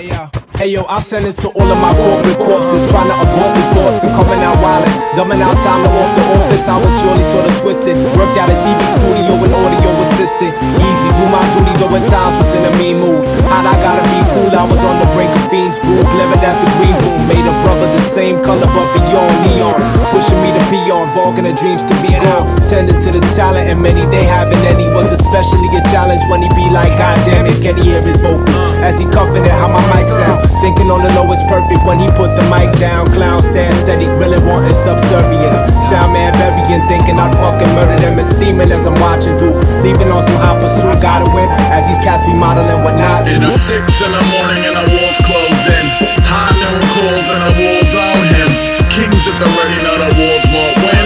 Hey yo, I'll send this to all of my corporate corpses, trying to avoid the thoughts and coming out wildin', dumbing out time to off the office. I was surely sort of twisted, worked out a TV studio with audio assistant. Easy, do my duty, though at times was in a mean mood. How'd I gotta be cool? I was on the brink of fiends, drool, living at the green room. Made a brother the same color but beyond neon, pushing me to be on, bargain of dreams to be gone. Tending to the talent and many they haven't any. Was especially a challenge when he be like, God damn it, can he hear his vocal? As he cuffing it, how my mic sound. Thinking on the low is perfect when he put the mic down. Clown stand steady, really wanting subservience. Sound man burying, thinking I'd fucking murder them and steaming as I'm watching through. Leaving on some hot pursuit, gotta win as these cats be modeling whatnot. It is 6 in the morning and the walls closing. High noon calls and the walls on him. Kings at the ready, now the walls won't win.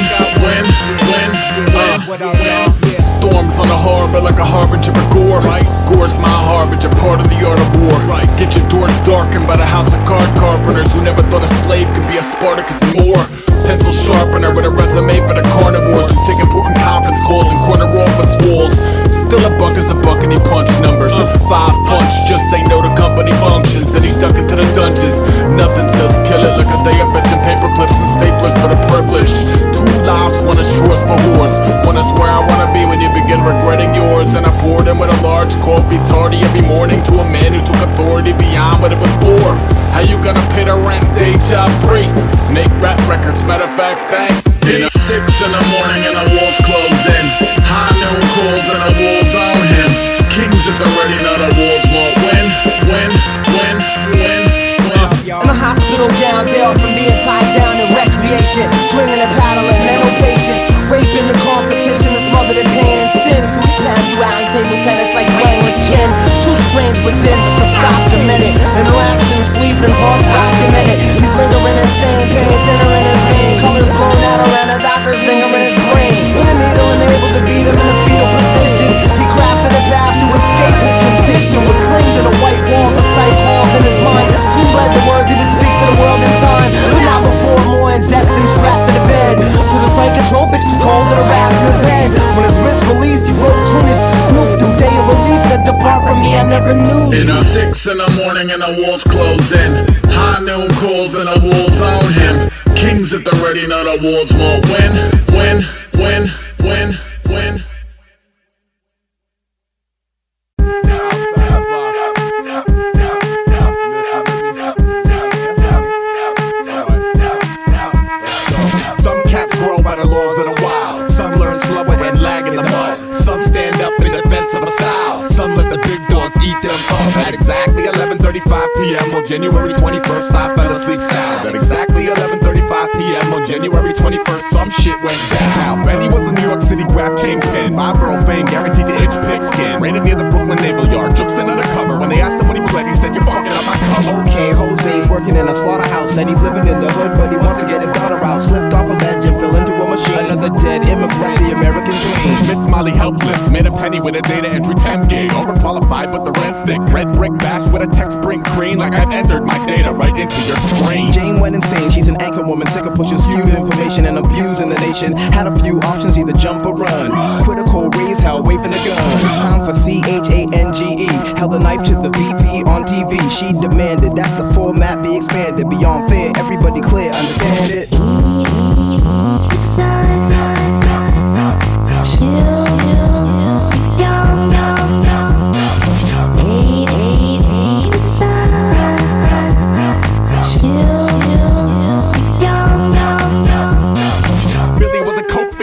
Storms on the harbor like a harbinger of gore. Gore's my harbinger, part of the art of war. Get your doors darkened by the house of card carpenters who never thought a slave could be a Spartacus and more. Pencil sharpener with a resume for the carnivores who take important conference calls and corner office walls. Still a buck is a buck and he punched numbers. 5 punch, just say no to company functions. And he duck into the dungeons. Nothing says kill it like a day of fetching paper clips and staplers for the privileged. 2 lives, one is yours for whores. One is where I wanna be when you begin regretting yours. And I poured him with a large coffee tardy every morning to a man who took authority beyond what it was for. How you gonna pay the rent, day job free? Make rap records, matter of fact, thanks. It is 6 in the morning and the walls closing. High noon calls and the walls on him. Kings at the ready, now the walls won't win. In the hospital gown, Dale from being tied down in recreation, swinging and paddling, mental patience, raping the competition, the smothered in pain and sin. So we pound you out in table tennis like Wayne again. Too strange within just to stop the minute. And no action, sleeping, pulse documented. He's lingering insane, pain, dinner in his vein, colors blown out around the doctor's finger in his brain. With a needle unable to beat him in a fetal position, he crafted a path to escape his condition. Would cling to the white walls of sight halls in his mind. Soon read the words he would speak to the world in time, but not before more injections strapped to the bed. To the psychotropics too cold to the rap in his head. When his wrist released, he wrote tunes to Snoop through day of release. Said depart from me, I never knew. It is 6 in the morning and the walls closing. High noon calls and the walls on him. Kings at the ready, now the walls won't win. Some cats grow by the laws of the wild. Some learn slower and lag in the mud. Some stand up in defense of a style. Some let the big dogs eat them up. At exactly 11:35 p.m. on January 21st, I fell asleep sound. At exactly 11:35 p.m. on January 21st, some shit went down. Benny was a New York City graph kingpin. My borough fame guaranteed to itch pigskin. Raided near the Brooklyn Naval Yard. Jokes in undercover. When they asked him what he played, he said, "You're fucking up my cover." Okay, Jose's working in a slaughterhouse, and he's living in the hood, but he wants to get his daughter out. Slipped off a ledge and fell into a machine. Another dead immigrant, that's the American dream. Miss Molly helpless, made a penny with a data entry temp gig. Overqualified, but the rent stick. Red brick bash with a text bring green, like I've entered my data right into your screen. Jane went insane, she's an anchor woman, sick of pushing skewed information and abusing the nation. Had a few options, either jump or run. Critical, raise hell, waving the gun. It's time for CHANGE. Held a knife to the VP on TV. She demanded that the format be expanded beyond fair. Everybody clear, understand it?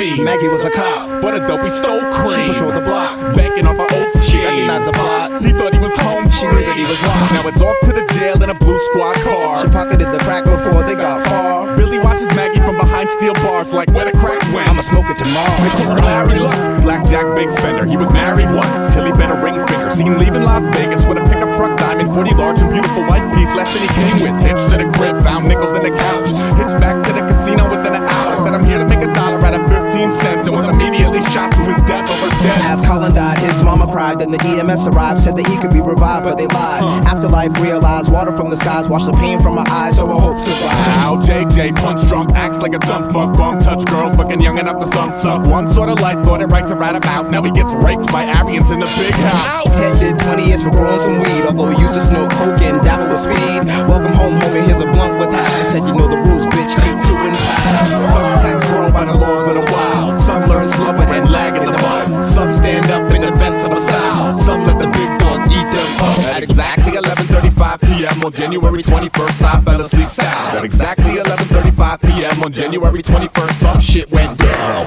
Maggie was a cop, but a dope, he stole cream. She patrolled the block, banking off her old she recognized the plot. He thought he was home, she knew that he was lost. Now it's off to the jail in a blue squad car. She pocketed the crack before they got far. Billy watches Maggie from behind steel bars, like where the crack went. I'ma smoke it tomorrow. They call him Larry Luck, blackjack big spender. He was married once till he bent a ring finger. Seen leaving Las Vegas with a pickup truck, diamond 40 large and beautiful wife piece, less than he came with. Hitched to the crib, found nickels in the couch. Hitched back to the casino within an hour. Said I'm here to make $1 out of 15 cents, and was immediately shot to his death over death. As Colin died, his mama cried. arrived and the EMS arrived. Said that he could be revived, but they lied. Afterlife realized water from the skies washed the pain from my eyes, so I hope survives. Now JJ punch drunk, acts like a dumb fuck. Bum touch girl, fucking young enough the thumb sunk. One sort of light, thought it right to rat about. Now he gets raped by Aryans in the big house. Ted did 20 years for growing some weed, although he used to smoke coke and dabble with speed. Welcome home, homie, here's a blunt with hash. I said you know the rules, bitch, take two and pass. Some cats grown by the laws of the wild. Some learn slumber and lag in the mud. Some stand up in defense of a style. Some let the big dogs eat them up. At exactly 11:35 p.m. on January 21st, I fell asleep sound. At exactly 11:35 p.m. on January 21st, some shit went down.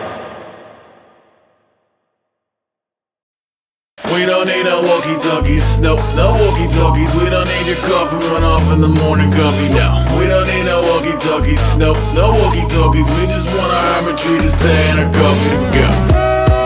We don't need no walkie-talkies, no walkie-talkies. We don't need your coffee run off in the morning coffee, no. We don't need no walkie-talkies, no walkie-talkies. We just want our arbitrary to stay and our coffee to go.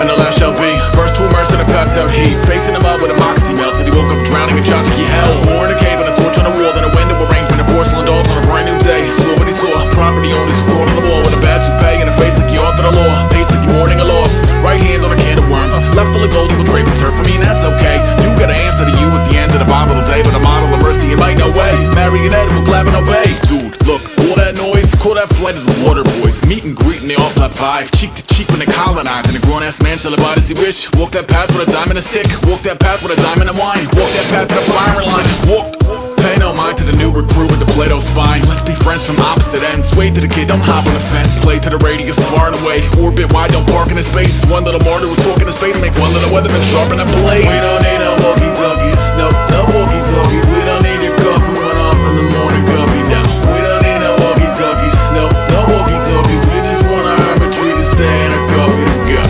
And the last shall be first to immerse in a pass out heat, facing him up with a moxie melt till he woke up drowning in Chachaki hell. War in a cave and a torch on the wall, then a window arrangement of porcelain dolls on a brand new day. Saw what he saw, property owners scrawled on the wall with a bad toupee and a face like you author the law, pace like you're mourning a loss. Right hand on a can of worms, left full of gold, you will drape a turf for me, and that's okay. You got an answer to you at the end of the Bible today, but a model of mercy, you might no way. Marionette will clap and obey. Dude, look, all that noise, call that flight of the water boys. Meet and greet and they all slap five, cheek to cheek when they colonize. And a grown-ass man shall abide as he wish. Walk that path with a dime and a stick. Walk that path with a diamond and wine. Walk that path to the firing line. Just walk. Pay no mind to the new recruit with the Play-Doh spine. Let's be friends from opposite ends. Sway to the kid, don't hop on the fence. Play to the radius, far and away. Orbit wide, don't park in his space. One little martyr who talk in his face. Make one little weatherman sharpen a blade. We don't need no walkie-talkies, no walkie-talkies. We don't need your coffee run off in the morning coffee, no. We don't need no walkie-talkies, no walkie-talkies. We just want our arbitrary to stay and our coffee to go.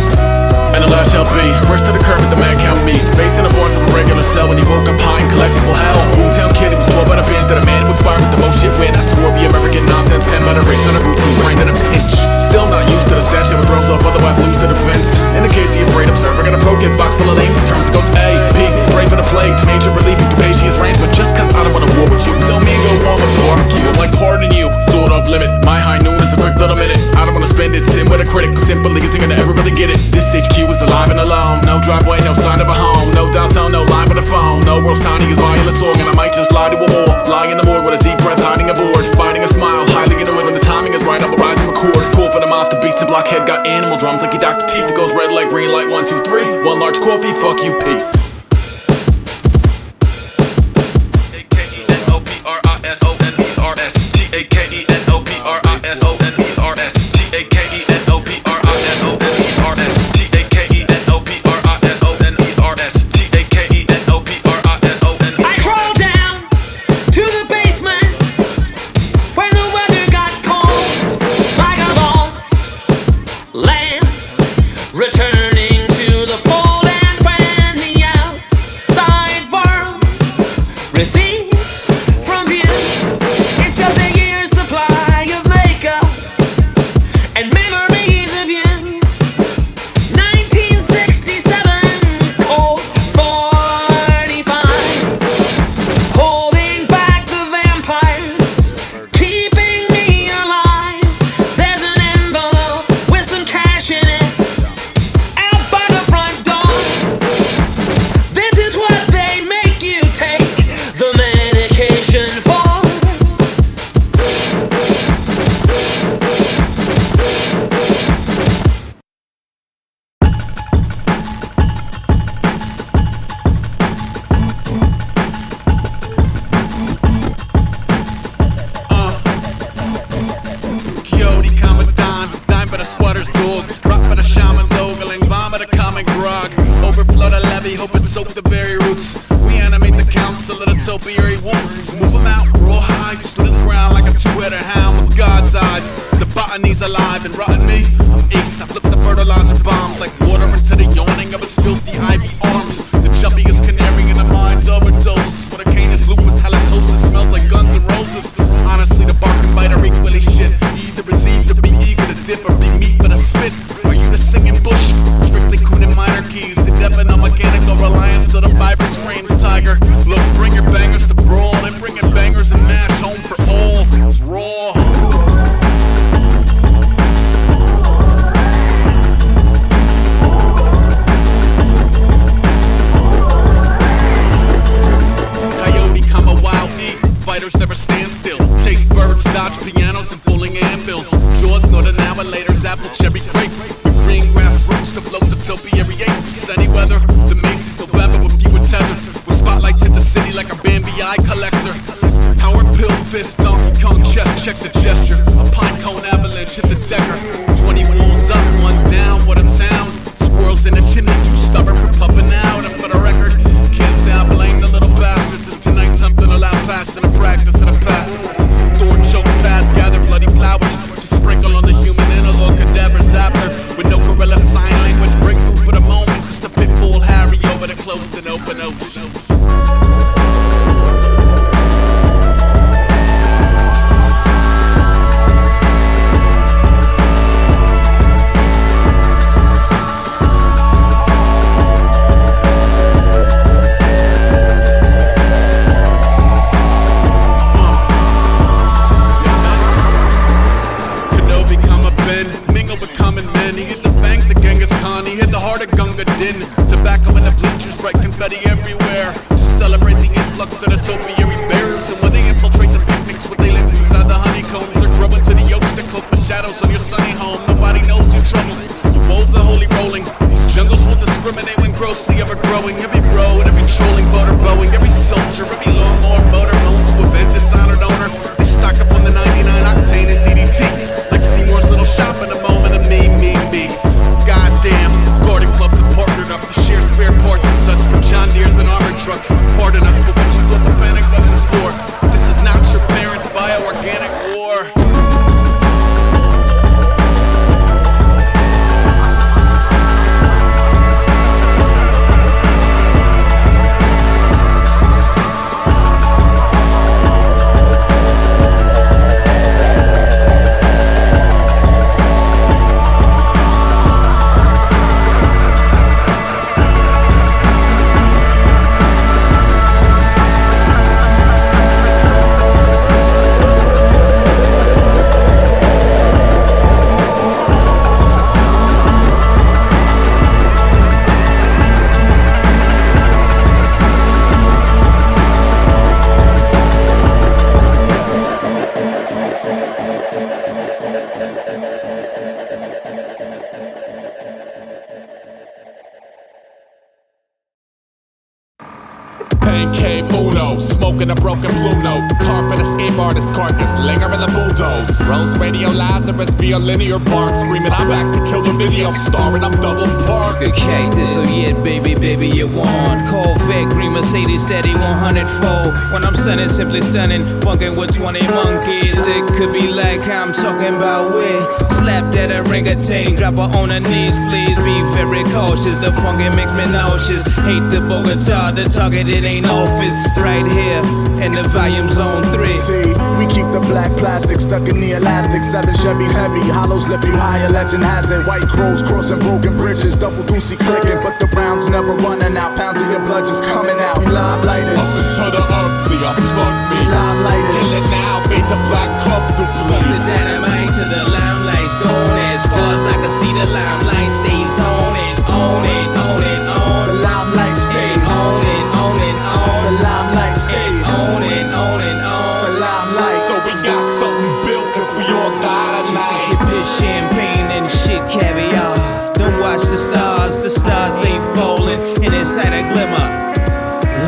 And the last shall be first to the curb at the man count meet. Facing the bars of a regular cell when he woke up high in collectible hell. Boomtown kid, he was told by the bench that a man who inspired with the most shit win. That's war, the American nonsense, pen by the rich on a routine brain in a pinch. Still not used to the stash that throws off, otherwise lose to the fence. In the case the afraid observer, got a pro kids box full of names. Terms it goes A, peace, pray for the plague, to nature relief and capacious reigns. But just cause I don't wanna war with you, tell me go on with the barbecue. I'm like pardon you, sort off limit. My high noon is a quick little minute. I don't wanna spend it, sin with a critic. Simply isn't gonna ever really get it. This HQ is alive and alone. No driveway, no sign of a home. No downtown, no line for the phone. No world's tiny as violent song. And I might just lie to a more. Lie in the morgue with a deep breath, hiding a board. Finding a smile, highly annoyed when the timing is right. I will rise and record. Call for the monster beats. A blockhead got animal drums like he Dr. Teeth. It goes red light, green light, 1, 2, 3. One large coffee, fuck you, peace. Returning to the fold and when the outside world recedes from view, it's just a year's supply of makeup and memories of you. 1967, cold 45, holding back the vampires, keeping me alive. There's an envelope with some cash in it. Soak the very roots. We animate the council of the topiary wolves. Move them out, raw hide. Stood his ground like a two-headed hound with God's eyes. The botany's alive and rotten me. I'm Aesop, flip the fertilizer bombs like water into the yawning of his filthy ivy arms. The chubbiest canary in the mind's overdoses. What a canis lupus halitosis smells like guns and roses. Honestly, the bark and bite are equally shit. Either receive to be eager to dip or be meat for the spit. Are you the singing bush? Strictly crooning minor keys. The deafening mechanical reliance to the fiber screams tiger. Look, bring your bangers to brawl and bring your bangers and mash home for all. It's raw. eye collector. Power pill fist, Donkey Kong chest, check the gesture. A pine cone avalanche hit the decker. 20 wolves up, one down, what a town. Squirrels in the chimney, too stubborn for puffing out. And for the record, can't say I blame the little bastards. Is tonight something allowed passion and practice of the pacifist. Thorn choke path, gather bloody flowers to sprinkle on the human analog cadavers after. With no gorilla sign language, breakthrough for the moment. Just a pit bull Harry over the closed and open ocean. Tobacco in the bleachers, bright confetti everywhere. To celebrate the influx of the topiary bears. And when they infiltrate the picnics with their limbs inside the honeycombs, they're growing to the yolks that cloak the shadows on your sunny home. Nobody knows your troubles, your woes are holy rolling. These jungles will discriminate when grossly ever growing. Every road, every trolling boat or Boeing, every soldier, every lawnmower motor moan to a vengeance honored owner. They stock up on the 99 octane and DDT, like Seymour's little shop in a moment of me. Goddamn, garden clubs have partnered up to share spare parts and such for John Deere's and armored trucks. Pardon us for what you thought the panic buttons for. This is not your parents' bio-organic war. Cave Uno, smoking a broken blue note. Tarp and escape artist carcass, linger in the bulldoze. Rose Radio Lazarus via linear bark, screaming I'm back to kill the video star and I'm double parked. Good cactus, so yeah, baby, you want Corvette, green Mercedes, steady 100-fold. When I'm stunning, simply stunning, funkin' with 20 monkeys. It could be like how I'm talking about where. Slap that orangutan, drop her on her knees, please. Be very cautious, the funkin' makes me nauseous. Hate the Bogota, the target, it ain't office. Right here, in the volume zone 3. See, we keep the black plastic stuck in the elastic. 7 Chevys heavy, hollows lift you higher, legend has it. White crows crossing broken bridges, double doozy clicking. But the rounds never running out, pounds of your blood just coming out. We live lighters. Up into the ugly, unplug me. Live lighters. Kill it now, beat the black club to Smoke the dynamite to the limelight's gone. As far as I can see, the limelight stays on it, on it, on it, on. The limelight stays on it, on it, on. The limelight stays on it, on it, on. The limelight. So we got something built if we all die tonight. Get this champagne and shit caviar. Don't watch the stars ain't falling. And inside a glimmer,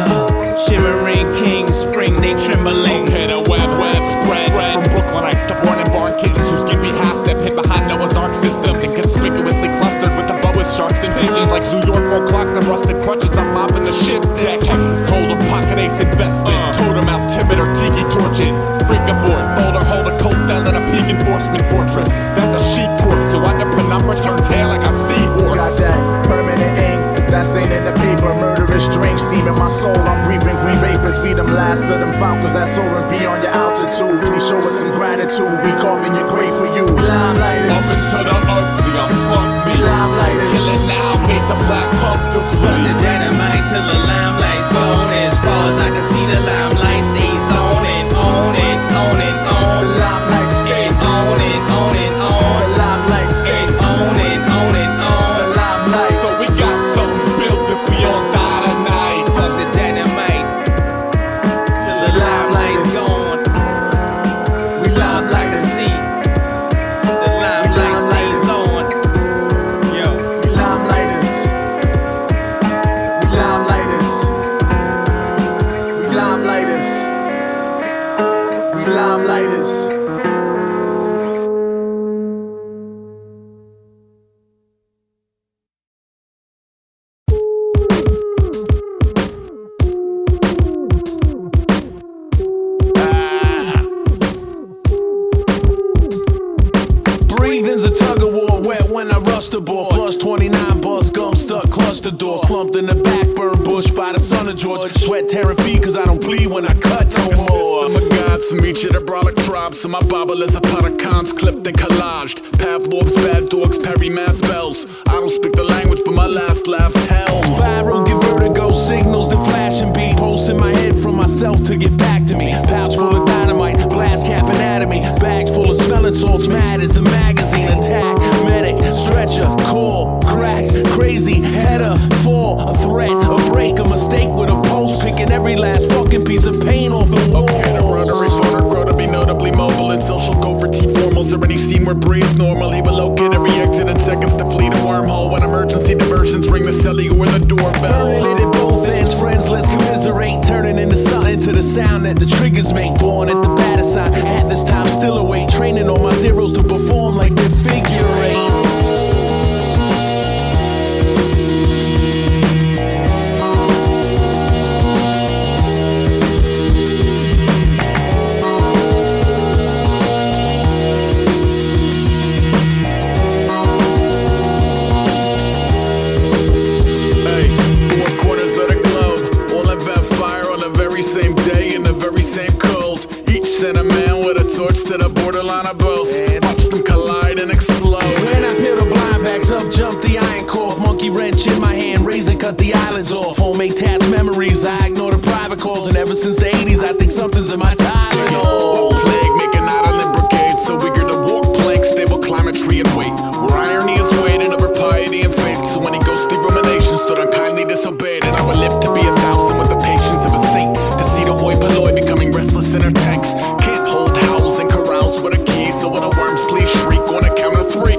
love, shimmering king, spring they trembling. Okay, the web spread from Brooklynites to born and barn kittens who skippy half step hid behind Noah's Ark systems and conspicuously clustered with the boas sharks and pigeons like New York will clock the rusted crutches. I'm mopping the ship deck. Texas hold a pocket ace investment. Totem out timid or tiki torching. Freak aboard, boulder hold a cold cell at a peak enforcement fortress. That's a sheep corpse, so under penumbra turn tail like a seahorse. Got that permanent ink, that stain in the paper. Murderous drink steaming my soul. I'm breathing green vapors. Be them last of them falcons that soaring beyond your altitude. Please show us some gratitude. We carving your grave for you. Limelighters. Up into the ugly, unplug me. Limelighters. Kill it now, make the black comfortably. Smoke the dynamite till the limelight's gone. As far as I can see, the limelight stays on it, on it, on it, on. The limelight stays on it, on it, on. The limelight stays on it, on it, on. The limelight. So we got something built if we all die tonight. Fuck the dynamite till the limelight's gone. We live like the sea. The limelight stays on. Yo. We limelighters. We limelighters. Limelighters. Breathing's a tug of war, wet when I rush the ball. Flush 29 bus, gum stuck, clutch the door. Slumped in the back, burn bush by the son of George. Sweat tearing feet cause I don't bleed when I cut no more. I'm a god from each of the brolic tribes, so my Bible is a pot of cons clipped and collaged. Pavlov's bad dogs, Perry mass bells. I don't speak the language, but my last laugh's hell. Spiral, give vertigo, signals that flash and beat. Pulse in my head from myself to get back to me. Pouch full of dynamite, blast cap anatomy. Bags full of smelling salts, mad as the magazine. Attack, medic, stretcher, call, cracks, crazy, header, fall, a threat, a break, a mistake with a pulse, picking every last fucking piece of paint off the wall. Okay, the rotary phoner grow to be notably mobile and social go for T-formals or any scene where breeze normal. He will locate every exit in seconds to flee the wormhole when emergency diversions ring the cellular the doorbell. Burning at both ends, friends, let's commiserate, turning into something to the sound that the triggers make. Born at the batter sign, at this time still awake, training on my zeros to perform like they're figure eights. To the borderline of both. Watch them collide and explode. When I peel the blind backs up, jump the iron cough. Monkey wrench in my hand, razor cut the eyelids off. Homemade tats, memories, I ignore the private calls. And ever since the 80s, I think something's in my Tylenol. Leg making Island brigade, so eager to walk plank, stable climatry and weight. Where irony is weighed and over piety and faith. So when he ghostly rumination stood unkindly disobeyed, and I would live to be 1,000 with the patience of a saint. To see the hoi polloi becoming restless in her tanks. Can't hold howls and corrals with a key, so when a worm's please shriek on a count of three.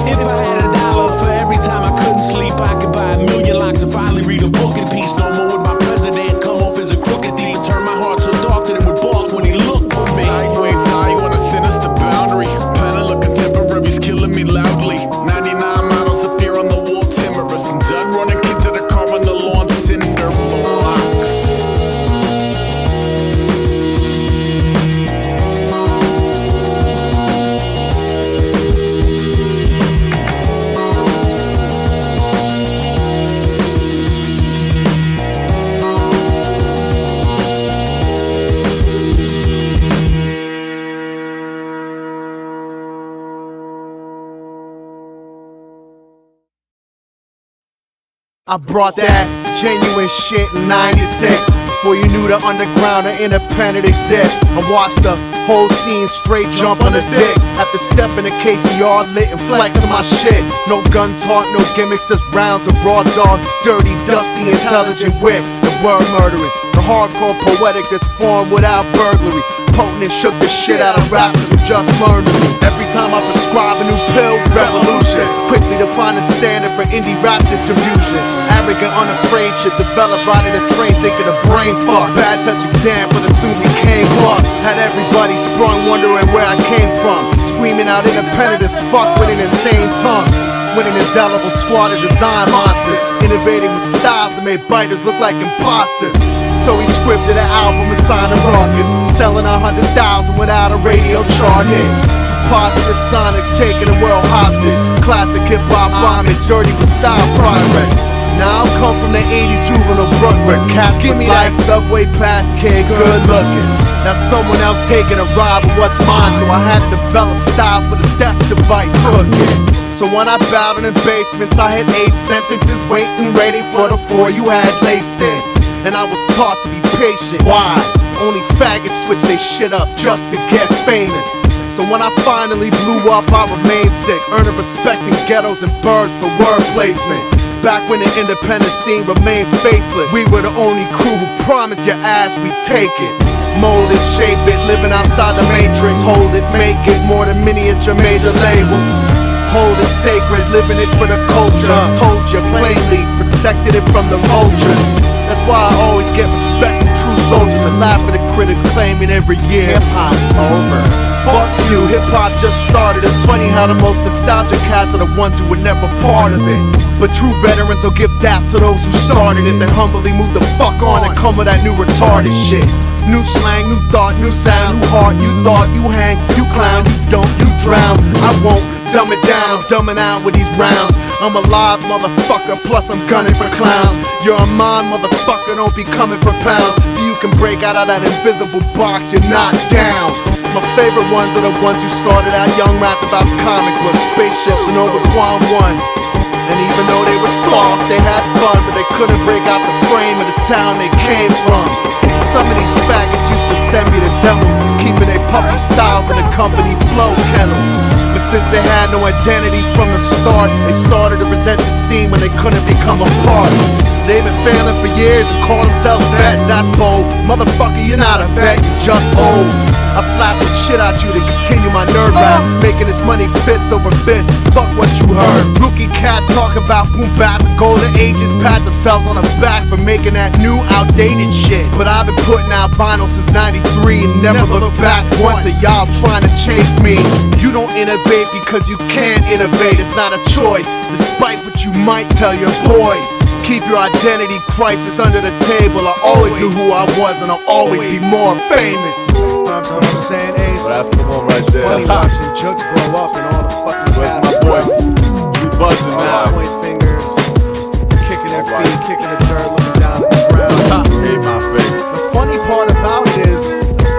If I had $1 for every time I couldn't sleep, I could buy 1,000,000 locks and finally read a book in peace. No more would my president come off as a crooked thief and turn my heart so dark that it would bark when he looked for me. Sideways eye on a sinister boundary. Panel of contemporaries killing me loudly. 99 models of fear on the wall, timorous and done running kids to the car on the lawn, cinder blocks. I brought that genuine shit in 96. Before you knew the underground or independent exist. I watched the whole scene straight jump on the dick. After stepping the KCR lit and flexing my shit. No gun talk, no gimmicks, just rounds of raw dog. Dirty, dusty, intelligent wit. The word murdering. The hardcore poetic that's formed without burglary. Potent and shook the shit out of rappers who just learned me. Every time I prescribe a new pill, revolution. Quickly to find a standard for indie rap distribution. Arrogant, unafraid, shit developed right in the train, thinking the brain fuck. Bad touch example that soon became luck. Had everybody sprung wondering where I came from. Screaming out independent as fuck with an insane tongue. With an indelible squad of design monsters. Innovating with styles that made biters look like imposters. So he scripted an album and signed a ruckus, selling 100,000 without a radio chart hit. Positive sonics taking the world hostage. Classic hip-hop bombing, dirty with style progress. Now I come from the 80s juvenile Brooklyn. Cats give me like Subway Pass kid, good looking. Now someone else taking a ride with what's mine, so I had to develop style for the death device cooking. So when I battled in basements, I had 8 sentences waiting, ready for the 4 you had laced in. And I was taught to be patient. Why? Only faggots switch they shit up just to get famous. So when I finally blew up, I remained sick, earning respect in ghettos and birds for word placement. Back when the independent scene remained faceless, we were the only crew who promised your ass we'd take it. Mold it, shape it, living outside the matrix. Hold it, make it, more than miniature major labels. Hold it sacred, living it for the culture. Told you plainly, protected it from the vultures. That's why I always get respect from true soldiers that laugh at the critics claiming every year hip-hop's over. Fuck you, hip-hop just started. It's funny how the most nostalgic cats are the ones who were never part of it. But true veterans will give dap to those who started it, then humbly move the fuck on and come with that new retarded shit. New slang, new thought, new sound, new heart. You thought, you hang, you clown, you don't, you drown. I won't dumb it down, I'm dumbing out with these rounds. I'm a live motherfucker, plus I'm gunning for clowns. You're a mind motherfucker, don't be coming for pounds. If you can break out of that invisible box, you're not down. My favorite ones are the ones who started out young, rapped about comic books, spaceships, and over Quan 1. And even though they were soft, they had fun, but they couldn't break out the frame of the town they came from. Some of these faggots used to send me the devils, keeping their puppy styles in the company flow kennels. But since they had no identity from the start, they started to resent the scene when they couldn't become a part. They've been failing for years and call themselves vets, that's bold. Motherfucker, you're not a vet, you're just old. I slap the shit out you to continue my nerd rap, making this money fist over fist. Fuck what you heard. Rookie cats talking about boom bap, golden ages pat themselves on the back for making that new outdated shit. But I've been putting out vinyl since '93 and never look back once at y'all trying to chase me. You don't innovate because you can't innovate, it's not a choice, despite what you might tell your boys. Keep your identity crisis under the table. I always knew who I was and I'll always be more famous. That's what I'm saying, Ace. Well, that's the one right there. Funny watching Jugs blow up and all the fucking Where's my boys? We buzzing now. Point fingers, kicking their feet, kicking the dirt, looking down at the ground. Hate my face. The funny part about it is,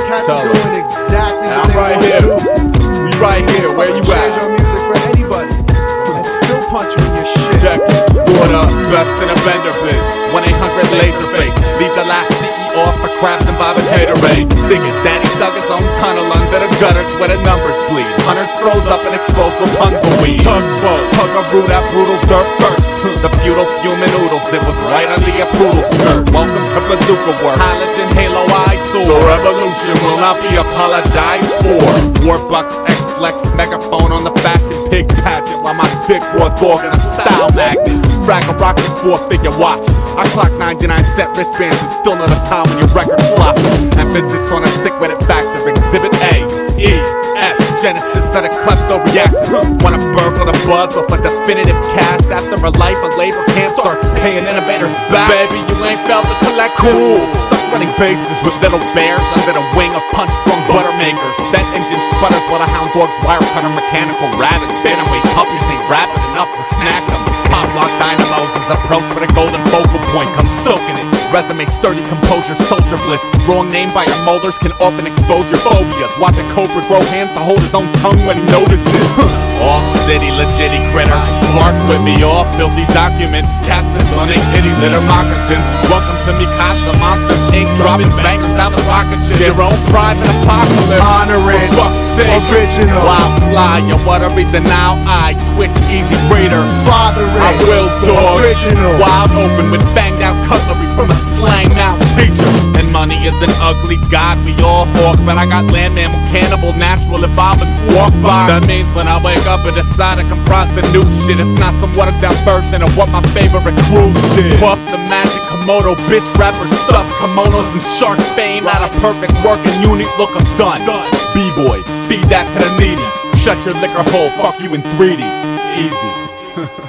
cats are doing exactly what I'm they right want here. to do. We right here. Where you Change at? your music for anybody, and still punch you in your shit. Check it. What up? Best in a vendor biz. 1-800 laser face. Leave the last CEO off for crabs and bob and haterade. Thinking Daddy dug his own tunnel under the gutters where the numbers bleed. Hunters froze up and exposed Rapunzel weed. Tug a root that brutal dirt first. The feudal fuming oodles, it was right under your poodle skirt. Welcome to Bazooka Works. Halogen Halo eyesore. The revolution will not be apologized for. Warbucks, X-Lex, megaphone on the fashion pig pageant while my dick raw dog in a style magnet. Frag a rocket 4-figure watch. I clock 99-cent wristbands and still know the time when your record flops. Emphasis on a sick with it factor. Exhibit A, E, S, Genesis of the klepto reactor. Wanna burgle the buzz off a definitive cast after a life of labor can't start paying innovators back. Baby, you ain't felt the collective. Cool. Stuck running bases with little bears under the wing of punch-drunk butter makers. That engine sputters while a hound dog's wire cutter mechanical rabbits. Bantamweight puppies ain't rapid enough to snatch them. Pop lock dynamos is approach with a golden focal point. Come soaking it. Resume sturdy composure, soldier bliss. Wrong name by your molders can often expose your phobias. Watch a cobra grow hands to hold his own tongue when he notices. Off city, legitty critter. Bark with me, all filthy document. Casters on a kitty litter moccasins. Welcome to Mikasa Monsters Inc. Dropping bangers out of rocket ships. Your own private apocalypse. Honoring For fuck's sake. original. Wild fly, you wanna read the now? I twitch easy raider. Fathering I will dog. original. Wild open with banged out cutlery from a slang mouth teacher. And money is an ugly god we all hawk. But I got land mammal, cannibal, natural evolvers walk by. That means when I wake up and decide to comprise the new shit, it's not some watered down version of what my favorite crews did. Puff the magic Komodo, bitch rappers stuff kimonos and shark fame. Not a perfect work and unique look, I'm done. B-boy, feed that to the needy. Shut your liquor hole, fuck you in 3D. Easy.